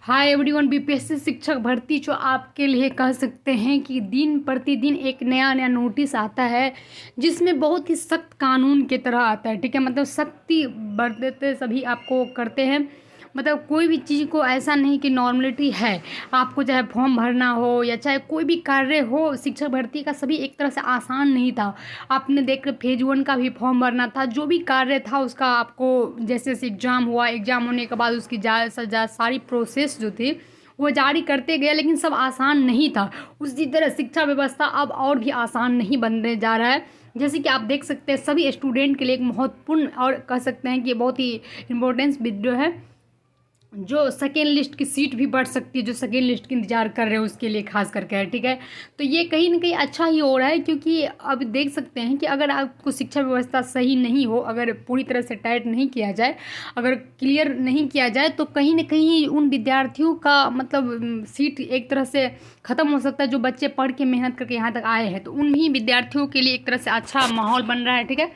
Hi everyone, BPSC शिक्षक भर्ती जो आपके लिए कह सकते हैं कि दिन प्रतिदिन एक नया नया नोटिस आता है जिसमें बहुत ही सख्त कानून की तरह आता है। ठीक है, मतलब सख्ती बरतते सभी आपको करते हैं। मतलब कोई भी चीज़ को ऐसा नहीं कि नॉर्मलिटी है। आपको चाहे फॉर्म भरना हो या चाहे कोई भी कार्य हो, शिक्षक भर्ती का सभी एक तरह से आसान नहीं था। आपने देख फेज 1 का भी फॉर्म भरना था, जो भी कार्य था उसका आपको जैसे जैसे एग्ज़ाम हुआ, एग्ज़ाम होने के बाद उसकी सारी प्रोसेस जो थी वो जारी करते गए, लेकिन सब आसान नहीं था। उसी तरह शिक्षा व्यवस्था अब और भी आसान नहीं बनने जा रहा है। जैसे कि आप देख सकते हैं सभी स्टूडेंट के लिए एक महत्वपूर्ण और कह सकते हैं कि बहुत ही इम्पोर्टेंस वीडियो है। जो सेकेंड लिस्ट की सीट भी बढ़ सकती है, जो सेकेंड लिस्ट की इंतजार कर रहे हो उसके लिए खास करके है। ठीक है, तो ये कहीं ना कहीं अच्छा ही हो रहा है, क्योंकि अब देख सकते हैं कि अगर आपको शिक्षा व्यवस्था सही नहीं हो, अगर पूरी तरह से टाइट नहीं किया जाए, अगर क्लियर नहीं किया जाए, तो कहीं ना कहीं उन विद्यार्थियों का मतलब सीट एक तरह से ख़त्म हो सकता है। जो बच्चे पढ़ के मेहनत करके यहाँ तक आए हैं, तो उन्हीं विद्यार्थियों के लिए एक तरह से अच्छा माहौल बन रहा है। ठीक है,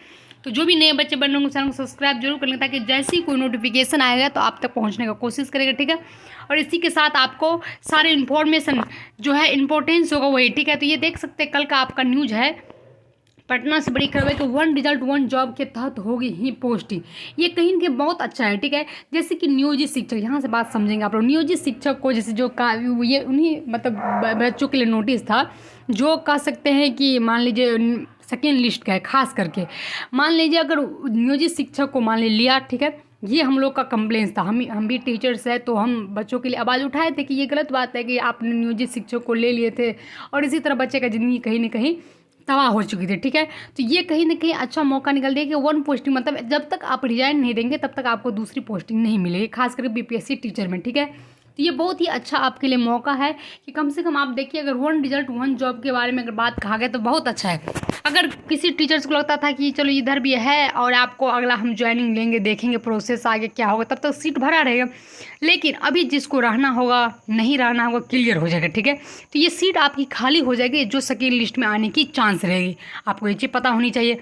तो जो भी नए बच्चे बन रहे होंगे चैनल को सब्सक्राइब जरूर कर लें, ताकि जैसे ही कोई नोटिफिकेशन आएगा तो आप तक पहुंचने का कोशिश करेगा। ठीक है, और इसी के साथ आपको सारे इन्फॉर्मेशन जो है इंपॉर्टेंस होगा वही। ठीक है, तो ये देख सकते हैं कल का आपका न्यूज़ है, पटना से बड़ी खबर है कि 1 रिजल्ट 1 जॉब के तहत होगी ही पोस्टिंग। ये कहीं के बहुत अच्छा है। ठीक है, जैसे कि नियोजित शिक्षक, यहाँ से बात समझेंगे आप लोग। नियोजित शिक्षक को जैसे जो का ये उन्हीं मतलब बच्चों के लिए नोटिस था, जो कह सकते हैं कि मान लीजिए सेकेंड लिस्ट का है। खास करके मान लीजिए अगर नियोजित शिक्षक को मान लिया, ठीक है, ये हम लोग का कंप्लेंस था। हम भी टीचर्स है, तो हम बच्चों के लिए आवाज़ उठाए थे कि ये गलत बात है कि आपने नियोजित शिक्षक को ले लिए थे, और इसी तरह बच्चे का ज़िंदगी कहीं ना कहीं तबाह हो चुकी थी। ठीक है, तो ये कहीं ना कहीं अच्छा मौका निकल दिया कि 1 पोस्टिंग, मतलब जब तक आप रिजाइन नहीं देंगे तब तक आपको दूसरी पोस्टिंग नहीं मिलेगी, खास करके बीपीएससी टीचर में। ठीक है, तो ये बहुत ही अच्छा आपके लिए मौका है कि कम से कम आप देखिए, अगर 1 रिजल्ट 1 जॉब के बारे में अगर बात कहा गया तो बहुत अच्छा है। अगर किसी टीचर्स को लगता था कि चलो इधर भी है और आपको अगला हम ज्वाइनिंग लेंगे, देखेंगे प्रोसेस आगे क्या होगा, तब तक सीट भरा रहेगा। लेकिन अभी जिसको रहना होगा, नहीं रहना होगा, क्लियर हो जाएगा। ठीक है, तो ये सीट आपकी खाली हो जाएगी, जो सेकेंड लिस्ट में आने की चांस रहेगी। आपको ये चीज़ पता होनी चाहिए।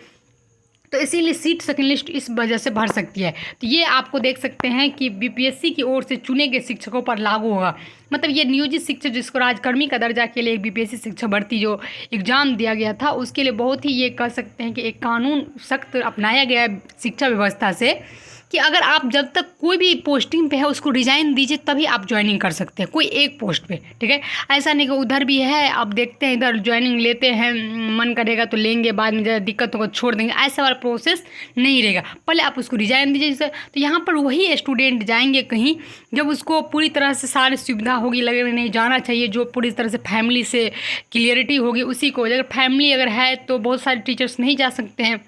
तो इसीलिए सीट सेकेंड लिस्ट इस वजह से भर सकती है। तो ये आपको देख सकते हैं कि बीपीएससी की ओर से चुने गए शिक्षकों पर लागू होगा। मतलब ये नियोजित शिक्षक जिसको राजकर्मी का दर्जा के लिए बीपीएससी शिक्षक भर्ती जो एग्ज़ाम दिया गया था, उसके लिए बहुत ही ये कह सकते हैं कि एक कानून सख्त अपनाया गया है शिक्षा व्यवस्था से, कि अगर आप जब तक कोई भी पोस्टिंग पे है उसको रिजाइन दीजिए तभी आप ज्वाइनिंग कर सकते हैं, कोई एक पोस्ट पे। ठीक है, ऐसा नहीं कि उधर भी है, अब देखते हैं इधर ज्वाइनिंग लेते हैं, मन करेगा तो लेंगे, बाद में ज़्यादा दिक्कत होगा छोड़ देंगे, ऐसा वाला प्रोसेस नहीं रहेगा। पहले आप उसको रिजाइन दीजिए। जैसे तो यहाँ पर वही स्टूडेंट जाएंगे कहीं जब उसको पूरी तरह से सारी सुविधा होगी, लगे नहीं जाना चाहिए, जो पूरी तरह से फैमिली से क्लियरिटी होगी उसी को। अगर फैमिली अगर है तो बहुत सारे टीचर्स नहीं जा सकते हैं,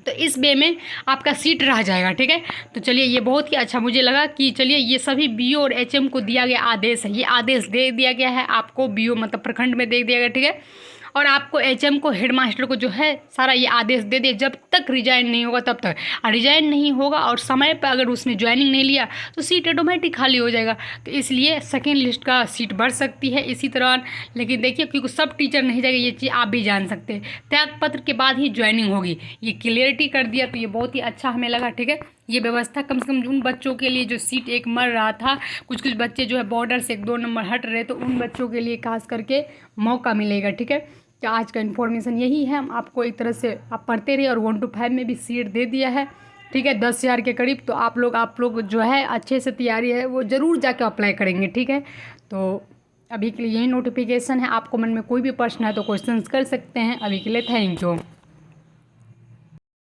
तो इस वे में आपका सीट रह जाएगा। ठीक है, तो चलिए ये बहुत ही अच्छा मुझे लगा कि चलिए ये सभी बीओ और एचएम को दिया गया आदेश है, ये आदेश दे दिया गया है आपको, बीओ मतलब प्रखंड में दे दिया गया। ठीक है, और आपको एचएम को, हेडमास्टर को जो है सारा ये आदेश दे दिए, जब तक रिजाइन नहीं होगा तब तक। और रिजाइन नहीं होगा और समय पर अगर उसने ज्वाइनिंग नहीं लिया तो सीट ऑटोमेटिक खाली हो जाएगा। तो इसलिए सेकेंड लिस्ट का सीट बढ़ सकती है इसी तरह। लेकिन देखिए, क्योंकि सब टीचर नहीं जाएगा, ये चीज़ आप भी जान सकते हैं, त्यागपत्र के बाद ही ज्वाइनिंग होगी। ये क्लियरिटी कर दिया, तो ये बहुत ही अच्छा हमें लगा। ठीक है, ये व्यवस्था कम से कम उन बच्चों के लिए जो सीट एक मर रहा था, कुछ कुछ बच्चे जो है बॉर्डर से 1-2 नंबर हट रहे, तो उन बच्चों के लिए खास करके मौका मिलेगा। ठीक है, तो आज का इन्फॉर्मेशन यही है। हम आपको एक तरह से आप पढ़ते रहिए, और 1 to 5 में भी सीट दे दिया है। ठीक है, 10,000 के करीब। तो आप लोग जो है अच्छे से तैयारी है वो ज़रूर जाके अप्लाई करेंगे। ठीक है, तो अभी के लिए यही नोटिफिकेशन है। आपको मन में कोई भी प्रश्न है तो क्वेश्चंस कर सकते हैं। अभी के लिए थैंक यू।